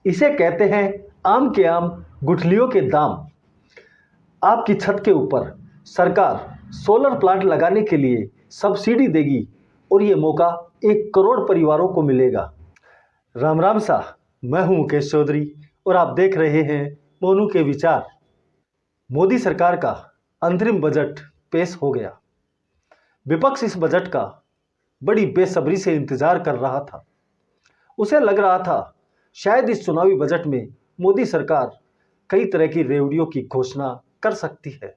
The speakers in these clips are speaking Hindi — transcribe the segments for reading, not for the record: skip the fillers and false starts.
इसे कहते हैं आम के आम गुठलियों के दाम। आपकी छत के ऊपर सरकार सोलर प्लांट लगाने के लिए सब्सिडी देगी और ये मौका 1 करोड़ परिवारों को मिलेगा। राम राम सा, मैं हूं मुकेश चौधरी और आप देख रहे हैं मोनू के विचार। मोदी सरकार का अंतरिम बजट पेश हो गया। विपक्ष इस बजट का बड़ी बेसब्री से इंतजार कर रहा था। उसे लग रहा था शायद इस चुनावी बजट में मोदी सरकार कई तरह की रेवड़ियों की घोषणा कर सकती है।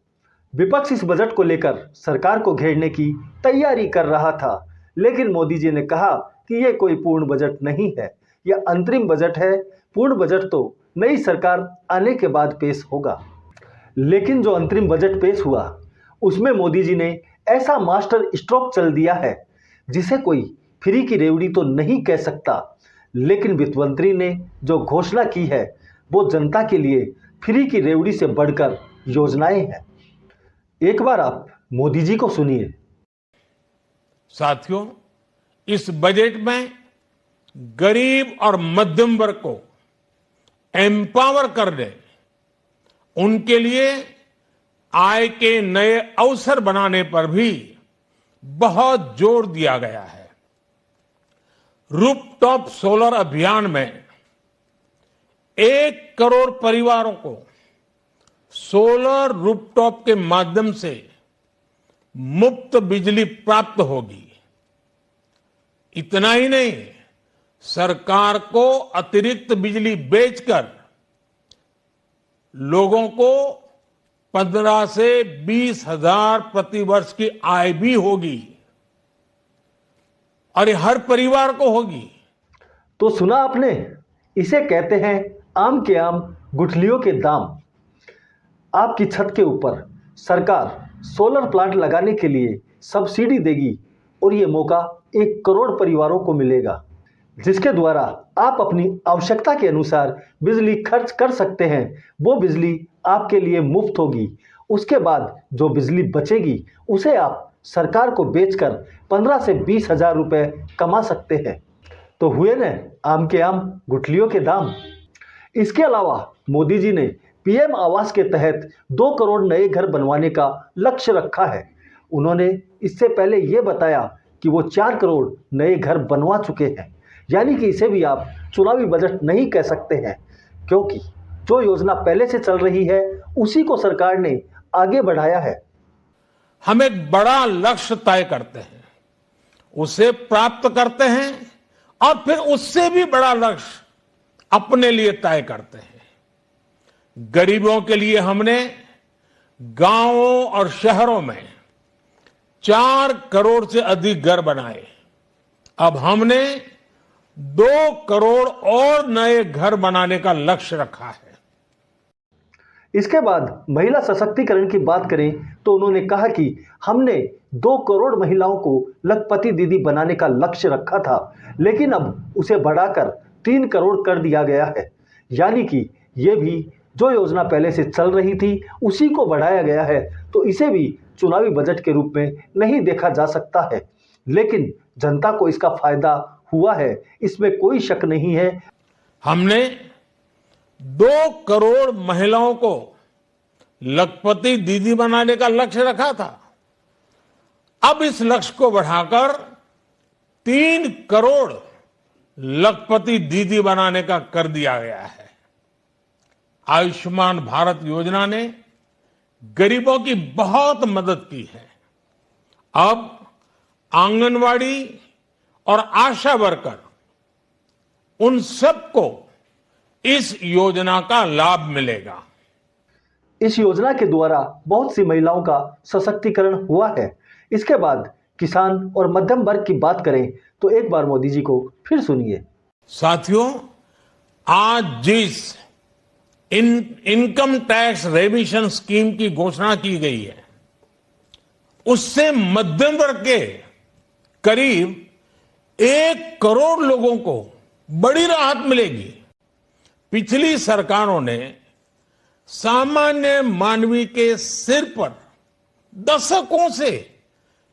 विपक्ष इस बजट को लेकर सरकार को घेरने की तैयारी कर रहा था, लेकिन मोदी जी ने कहा कि यह कोई पूर्ण बजट नहीं है, यह अंतरिम बजट है। पूर्ण बजट तो नई सरकार आने के बाद पेश होगा। लेकिन जो अंतरिम बजट पेश हुआ उसमें मोदी जी ने ऐसा मास्टर स्ट्रोक चल दिया है जिसे कोई फ्री की रेवड़ी तो नहीं कह सकता, लेकिन वित्त मंत्री ने जो घोषणा की है वो जनता के लिए फ्री की रेवड़ी से बढ़कर योजनाएं हैं। एक बार आप मोदी जी को सुनिए। साथियों, इस बजट में गरीब और मध्यम वर्ग को एम्पावर करने, उनके लिए आय के नए अवसर बनाने पर भी बहुत जोर दिया गया है। रूफटॉप सोलर अभियान में 1 करोड़ परिवारों को सोलर रूफटॉप के माध्यम से मुफ्त बिजली प्राप्त होगी। इतना ही नहीं, सरकार को अतिरिक्त बिजली बेचकर लोगों को 15 से 20 हजार प्रति वर्ष की आय भी होगी और ये हर परिवार को होगी। तो सुना आपने, इसे कहते हैं आम के आम गुठलियों के दाम। आपकी छत के ऊपर सरकार सोलर प्लांट लगाने के लिए सब्सिडी देगी और ये मौका 1 करोड़ परिवारों को मिलेगा, जिसके द्वारा आप अपनी आवश्यकता के अनुसार बिजली खर्च कर सकते हैं। वो बिजली आपके लिए मुफ्त होगी। उसके बाद जो बिजली बचेगी उसे आप सरकार को बेचकर 15 से 20 हजार रुपए कमा सकते हैं। तो हुए न आम के आम गुठलियों के दाम। इसके अलावा मोदी जी ने पीएम आवास के तहत 2 करोड़ नए घर बनवाने का लक्ष्य रखा है। उन्होंने इससे पहले ये बताया कि वो 4 करोड़ नए घर बनवा चुके हैं, यानी कि इसे भी आप चुनावी बजट नहीं कह सकते हैं, क्योंकि जो योजना पहले से चल रही है उसी को सरकार ने आगे बढ़ाया है। हम एक बड़ा लक्ष्य तय करते हैं, उसे प्राप्त करते हैं और फिर उससे भी बड़ा लक्ष्य अपने लिए तय करते हैं। गरीबों के लिए हमने गांवों और शहरों में 4 करोड़ से अधिक घर बनाए। अब हमने 2 करोड़ और नए घर बनाने का लक्ष्य रखा है। इसके बाद महिला सशक्तिकरण की बात करें तो उन्होंने कहा कि हमने 2 करोड़ महिलाओं को लखपति दीदी बनाने का लक्ष्य रखा था, लेकिन अब उसे बढ़ाकर 3 करोड़ कर दिया गया है। यानी कि ये भी जो योजना पहले से चल रही थी उसी को बढ़ाया गया है। तो इसे भी चुनावी बजट के रूप में नहीं देखा जा सकता है, लेकिन जनता को इसका फायदा हुआ है, इसमें कोई शक नहीं है। हमने 2 करोड़ महिलाओं को लखपति दीदी बनाने का लक्ष्य रखा था। अब इस लक्ष्य को बढ़ाकर 3 करोड़ लखपति दीदी बनाने का कर दिया गया है। आयुष्मान भारत योजना ने गरीबों की बहुत मदद की है। अब आंगनवाड़ी और आशा वर्कर, उन सबको इस योजना का लाभ मिलेगा। इस योजना के द्वारा बहुत सी महिलाओं का सशक्तिकरण हुआ है। इसके बाद किसान और मध्यम वर्ग की बात करें तो एक बार मोदी जी को फिर सुनिए। साथियों, आज जिस इनकम टैक्स रेमिशन स्कीम की घोषणा की गई है, उससे मध्यम वर्ग के करीब 1 करोड़ लोगों को बड़ी राहत मिलेगी। पिछली सरकारों ने सामान्य मानवी के सिर पर दशकों से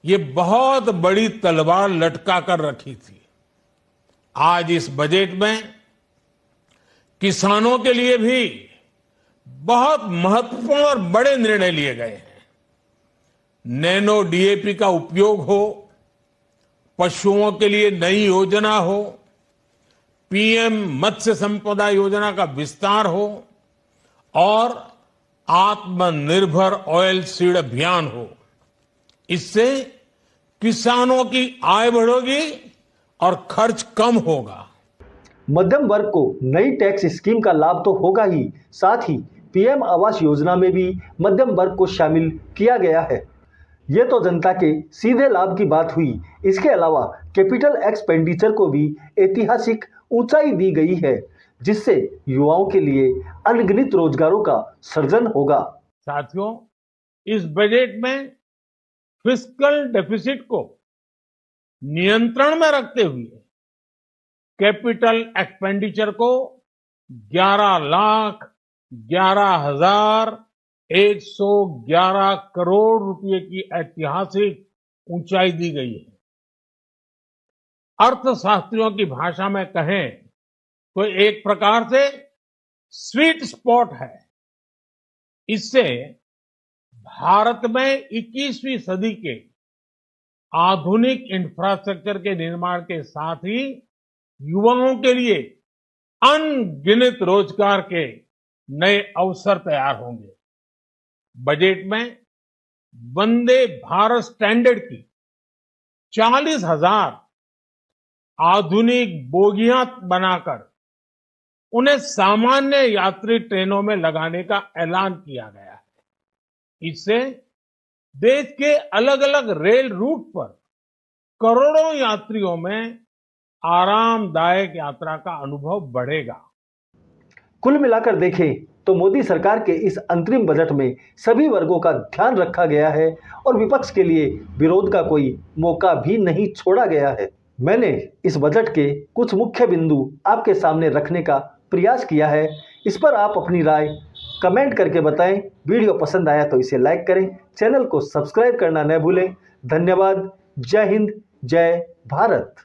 ये बहुत बड़ी तलवार लटका कर रखी थी। आज इस बजट में किसानों के लिए भी बहुत महत्वपूर्ण और बड़े निर्णय लिए गए हैं। नैनो डीएपी का उपयोग हो, पशुओं के लिए नई योजना हो, पीएम मत्स्य संपदा योजना का विस्तार हो और आत्मनिर्भर ऑयल सीड अभियान हो। इससे किसानों की आय बढ़ेगी और खर्च कम होगा। मध्यम वर्ग को नई टैक्स स्कीम का लाभ तो होगा ही, साथ ही पीएम आवास योजना में भी मध्यम वर्ग को शामिल किया गया है। ये तो जनता के सीधे लाभ की बात हुई। इसके अलावा कैपिटल एक्सपेंडिचर को भी ऐतिहासिक ऊंचाई दी गई है, जिससे युवाओं के लिए अनगिनत रोजगारों का सृजन होगा। साथियों, इस बजट में फिस्कल डेफिसिट को नियंत्रण में रखते हुए कैपिटल एक्सपेंडिचर को 11,11,111 करोड़ रुपए की ऐतिहासिक ऊंचाई दी गई है। अर्थशास्त्रियों की भाषा में कहें तो एक प्रकार से स्वीट स्पॉट है। इससे भारत में 21वीं सदी के आधुनिक इंफ्रास्ट्रक्चर के निर्माण के साथ ही युवाओं के लिए अनगिनत रोजगार के नए अवसर तैयार होंगे। बजट में वंदे भारत स्टैंडर्ड की 40,000 आधुनिक बोगियां बनाकर उन्हें सामान्य यात्री ट्रेनों में लगाने का ऐलान किया गया है। इससे देश के अलग अलग रेल रूट पर करोड़ों यात्रियों में आरामदायक यात्रा का अनुभव बढ़ेगा। कुल मिलाकर देखें तो मोदी सरकार के इस अंतरिम बजट में सभी वर्गों का ध्यान रखा गया है और विपक्ष के लिए विरोध का कोई मौका भी नहीं छोड़ा गया है। मैंने इस बजट के कुछ मुख्य बिंदु आपके सामने रखने का प्रयास किया है। इस पर आप अपनी राय कमेंट करके बताएं। वीडियो पसंद आया तो इसे लाइक करें, चैनल को सब्सक्राइब करना न भूलें। धन्यवाद। जय हिंद, जय भारत।